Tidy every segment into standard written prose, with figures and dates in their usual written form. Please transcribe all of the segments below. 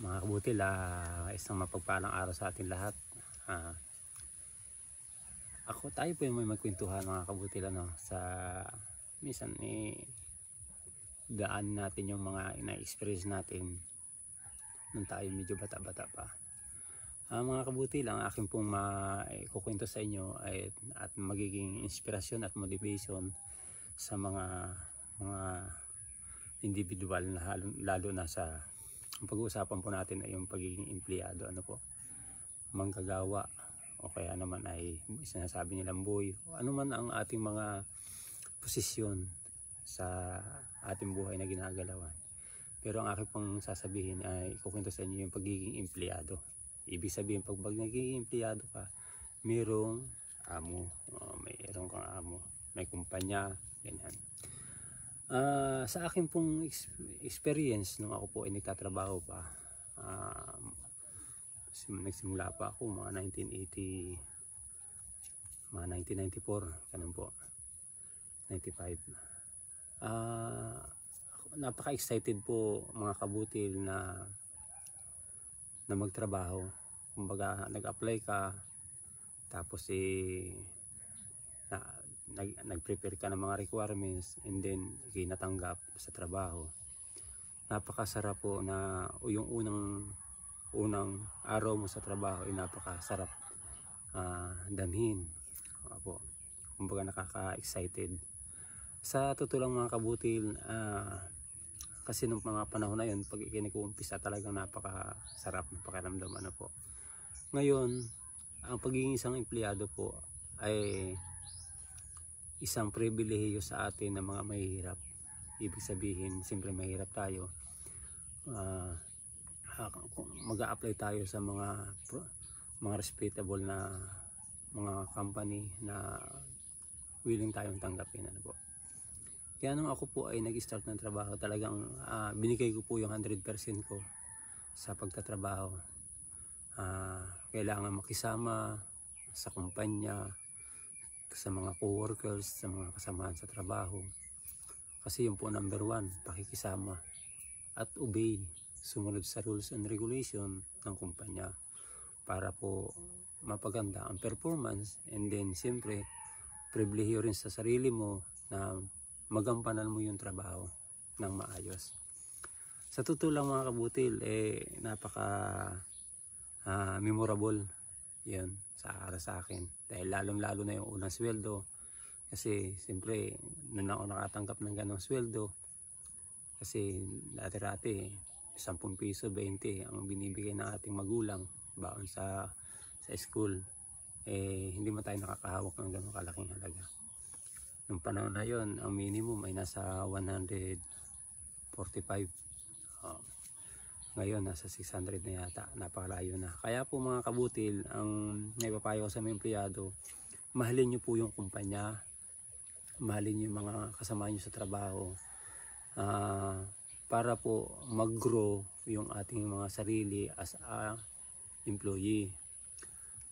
Mga kabutil, isang mapagpalang araw sa ating lahat. Ah, tayo po yung may magkwentuhan mga kabutil, sa minsan daan natin yung mga ina-experience natin nung tayo medyo bata-bata pa. Mga kabutil, ang aking pong maikukwento sa inyo at magiging inspirasyon at motivation sa mga individual na lalo na sa pag-uusapan po natin ay yung pagiging empleyado, manggagawa, o kaya naman ay sinasabi nilang boy, o ano man ang ating mga posisyon sa ating buhay na ginagalawan. Pero ang aking pong sasabihin ay ikukwento sa inyo yung pagiging empleyado. Ibig sabihin, pag nagiging empleyado ka, mayroong amo, mayroong kang amo, may kumpanya, ganyan. Sa akin pong experience nung ako po ay nagtatrabaho pa, nagsimula pa ako mga 1980, mga 1994, ganun po, 95. Napaka-excited po mga kabutil na magtrabaho. Kumbaga nag-apply ka, tapos nag-prepare ka ng mga requirements, and then natanggap sa trabaho. Napakasarap po na yung unang araw mo sa trabaho ay napakasarap damhin. Kumbaga nakaka-excited. Sa totoo lang mga kabutil, kasi nung mga panahon na yun, pag ikinikumpisa talagang napakasarap na pakiramdam. Ngayon, ang pagiging isang empleyado po ay isang pribilehiyo sa atin na mga mahihirap. Ibig sabihin, siyempre mahirap tayo. Mag-a-apply tayo sa mga respectable na mga company na willing tayong tanggapin. Kaya nung ako po ay nag-start ng trabaho, talagang binigay ko po yung 100% ko sa pagtatrabaho. Kailangan makisama sa kumpanya, sa mga co-workers, sa mga kasamahan sa trabaho. Kasi yung po number 1, pakikisama at obey, sumunod sa rules and regulation ng kumpanya para po mapaganda ang performance, and then siyempre pribilehiyo rin sa sarili mo na magampanan mo yung trabaho ng maayos. Sa totoo lang mga kabutil, napaka memorable yan sa akin, dahil lalong-lalo na yung unang sweldo. Kasi siyempre nung ako nakatanggap ng ganong sweldo, kasi dati 10 piso, 20 ang binibigay ng ating magulang baon sa school, hindi man tayo nakakahawak ng ganong kalaking halaga. Nung panahon na yon, ang minimum ay nasa 145. Ngayon nasa 600 na yata, napakalayo na. Kaya po mga kabutil, ang naipapayo ko sa mga empleyado, mahalin nyo po yung kumpanya, mahalin nyo yung mga kasama nyo sa trabaho, para po mag-grow yung ating mga sarili as a employee,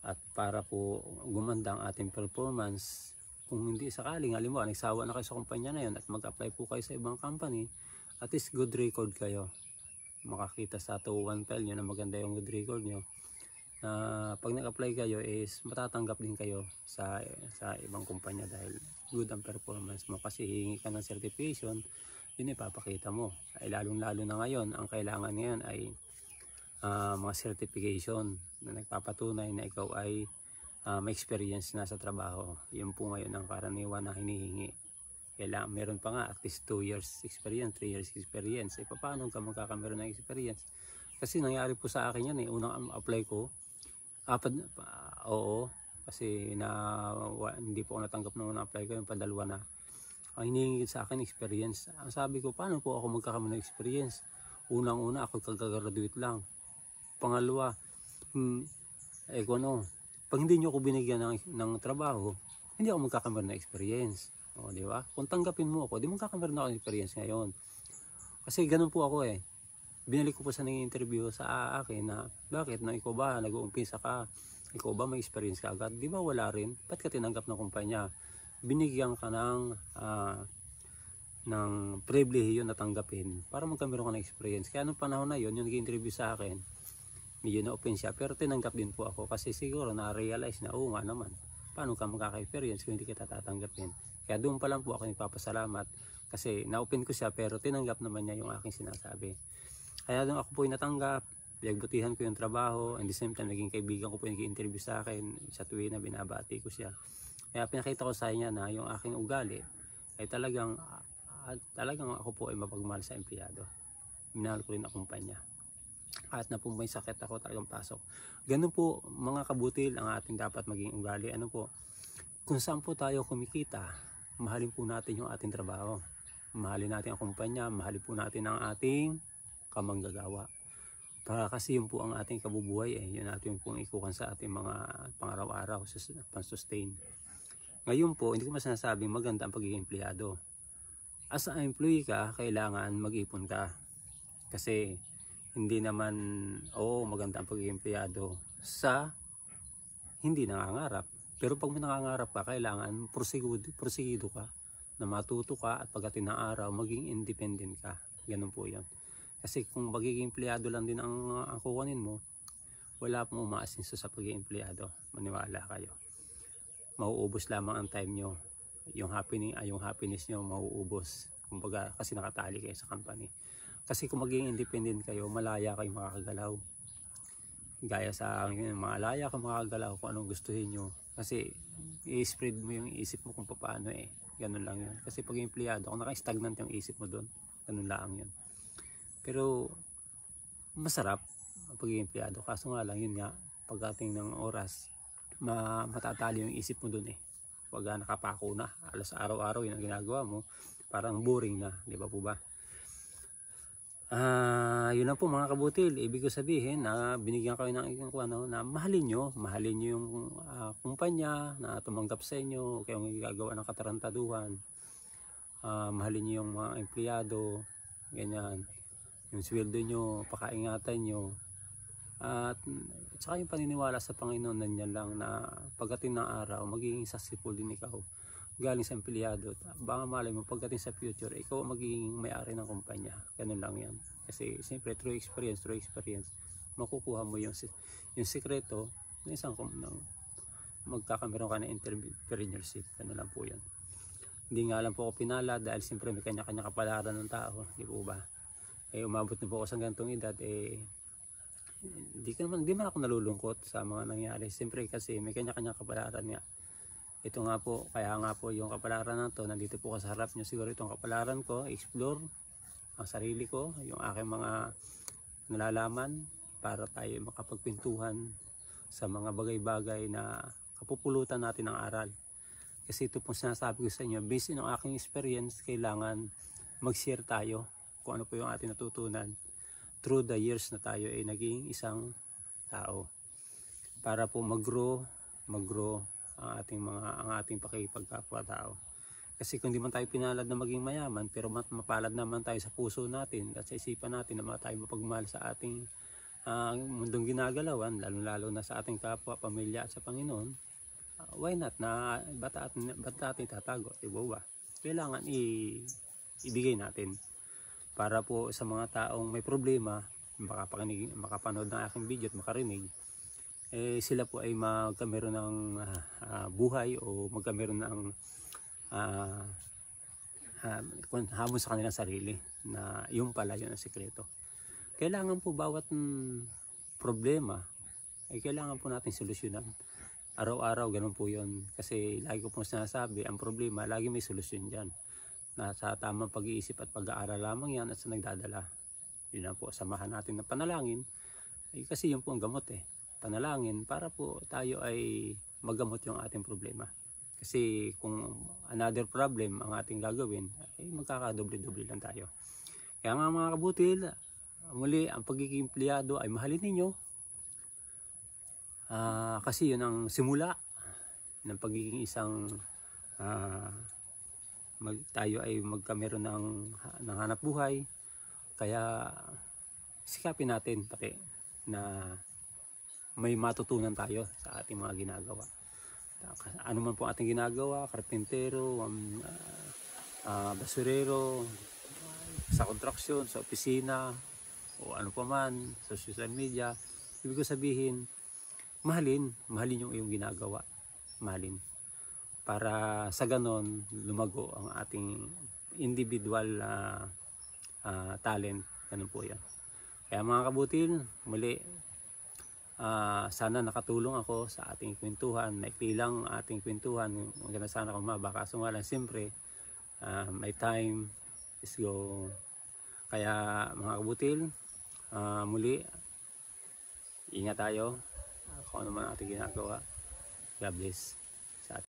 at para po gumanda ang ating performance. Kung hindi sakaling halimbawa nagsawa na kayo sa kumpanya na yun at mag-apply po kayo sa ibang company, at least good record kayo, makakita sa 2-1 file nyo na maganda yung good record nyo. Pag nag-apply kayo is matatanggap din kayo sa ibang kumpanya dahil good ang performance mo. Kasi hihingi ka ng certification, yun ipapakita mo. Ay lalong-lalo na ngayon, ang kailangan ngayon ay mga certification na nagpapatunay na ikaw ay may experience na sa trabaho. Yun po ngayon ang karaniwan na hinihingi. Kailangan meron pa nga at least 2 years experience, 3 years experience. Paano ka magkakameron ng experience? Kasi nangyari po sa akin yan unang apply ko, oo, kasi hindi po ako natanggap na unang apply ko, yung padalwa na. Ang hinihingi sa akin experience. Ang sabi ko, paano po ako magkakameron ng experience? Unang-una ako kagagraduate lang. Pangalawa, pag hindi nyo ako binigyan ng trabaho, hindi ako magkakameron ng experience. Di ba? Kung tanggapin mo ako, di magkakameron ako ng experience ngayon. Kasi ganun po ako Binalik ko po sa nag-interview sa akin na, bakit na ikaw ba nag-uumpisa ka? Ikaw ba may experience ka agad? Di ba wala rin? Ba't ka tinanggap ng kumpanya? Binigyan ka ng ng pribilehiyo na tanggapin para magkameron ka ng experience. Kaya nung panahon na yun, yung nag-interview sa akin, medyo na-open siya, pero tinanggap din po ako kasi siguro na-realize na, oo nga naman, paano ka makaka-experience kung hindi kita tatanggapin. Kaya doon pa lang po ako nagpapasalamat kasi na-open ko siya, pero tinanggap naman niya yung aking sinasabi. Kaya doon ako po yung natanggap, pinagbutihan ko yung trabaho, and the same time naging kaibigan ko po yung nag-interview sa akin sa tuwing na binabati ko siya. Kaya pinakita ko sa kanya na yung aking ugali ay talagang ako po ay mapagmahal sa empleyado. Minahal ko rin ang kumpanya. At na po may sakit ako talagang pasok. Ganun po mga kabutil ang ating dapat maging ugali. Ano po? Kung saan po tayo kumikita, mahalin po natin yung ating trabaho. Mahalin natin ang kumpanya, mahalin po natin ang ating kamanggagawa. Para kasi yun po ang ating kabubuhay yun natin pong ikukan sa ating mga pangaraw-araw sa pan-sustain. Ngayon po, hindi ko masinasabing maganda ang pagiging empleyado. As an employee ka, kailangan mag-ipon ka. Kasi hindi naman, maganda ang pagiging empleyado sa hindi nangangarap. Pero pag may nangangarap ka, kailangan porsigido ka, na matuto ka at pagdating ng araw, maging independent ka. Ganun po yan. Kasi kung magiging empleyado lang din ang kukunin mo, wala pong umaasinso sa pagiging empleyado. Maniwala kayo. Mauubos lamang ang time nyo. Yung happiness nyo mauubos. Kumbaga, kasi nakatali kayo sa company. Kasi kung maging independent kayo, malaya kayo makakagalaw. Gaya sa akin, malaya kayo makakagalaw kung anong gustuhin nyo. Kasi i-spread mo yung isip mo kung paano Ganun lang yun. Kasi pag empleyado, kung naka-stagnant yung isip mo doon, ganun lang yun. Pero masarap ang pagiging empleyado. Kaso nga lang yun nga, pagdating ng oras, matatali yung isip mo doon Pag nakapako na, alas araw-araw yun ang ginagawa mo, parang boring na, di ba po ba? Yun lang po mga kabutil. Ibig ko sabihin na binigyan kayo ng na mahalin nyo yung kumpanya na tumanggap sa inyo, kayong gagawa ng katarantaduhan. Mahalin nyo yung mga empleyado, ganyan. Yung sweldo nyo, pakaingatan nyo. At saka yung paniniwala sa Panginoon nanyan lang na pagdating ng araw, magiging successful din ikaw galing sa empleyado. Baka malay mo pagdating sa future, ikaw magiging may-ari ng kumpanya. Ganun lang yan. Kasi siyempre through experience, makukuha mo yung sikreto ng isang magkakameron ka ng entrepreneurship. Ganun lang po yan. Hindi nga lang po ako pinala dahil siyempre may kanya-kanya kapalaran ng tao. Di po ba? Umabot na po ako sa ganitong edad, hindi man ako nalulungkot sa mga nangyari. Siyempre kasi may kanya-kanya kapalaran nga. Ito nga po, kaya nga po yung kapalaran na to, nandito po ka sa harap nyo. Siguro itong kapalaran ko, explore ang sarili ko, yung aking mga nalalaman para tayo makapagpintuhan sa mga bagay-bagay na kapupulutan natin ng aral. Kasi ito pong sinasabi ko sa inyo, based on aking experience, kailangan mag-share tayo kung ano po yung ating natutunan through the years na tayo ay naging isang tao. Para po mag-grow ang ating pakikipagkapwa-tao. Kasi kung di man tayo pinalad na maging mayaman, pero mapalad naman tayo sa puso natin at sa isipan natin na tayo mapagmahal sa ating mundong ginagalawan, lalo na sa ating kapwa, pamilya at sa Panginoon, why not na ba't natin tatago, diba ba? Kailangan ibigay natin para po sa mga taong may problema, makapanood ng aking video at makarinig, sila po ay magkameron ng buhay o magkameron ng hamon sa kanilang sarili na yung pala yun ang sikreto. Kailangan po bawat problema ay kailangan po natin solusyonan. Araw-araw ganun po yun. Kasi lagi ko po sinasabi, ang problema lagi may solusyon dyan. Nasa tamang pag-iisip at pag-aaral lamang yan at sa nagdadala. Yun na po, samahan natin ng panalangin. Kasi yun po ang gamot panalangin para po tayo ay magamot yung ating problema. Kasi kung another problem ang ating gagawin, ay magkakadoble-doble lang tayo. Kaya nga mga kabutil, muli ang pagiging empleyado ay mahalin ninyo. Kasi yun ang simula ng pagiging isang tayo ay magkameron ng hanap buhay. Kaya sikapin natin pati na may matutunan tayo sa ating mga ginagawa. Ano man po ating ginagawa, karpintero, basurero, sa kontraksyon, sa opisina, o ano pa man, sa social media. Ibig ko sabihin, mahalin yung iyong ginagawa. Mahalin. Para sa ganon, lumago ang ating individual talent. Ganun po yan. Kaya mga kabutil, muli, sana nakatulong ako sa ating kwentuhan. Maikli lang ating kwentuhan. Maganda sana kung mabaka. So nga lang, siyempre, may time is go. Kaya mga kabutil, muli, ingat tayo kung ano man ating ginagawa. God bless.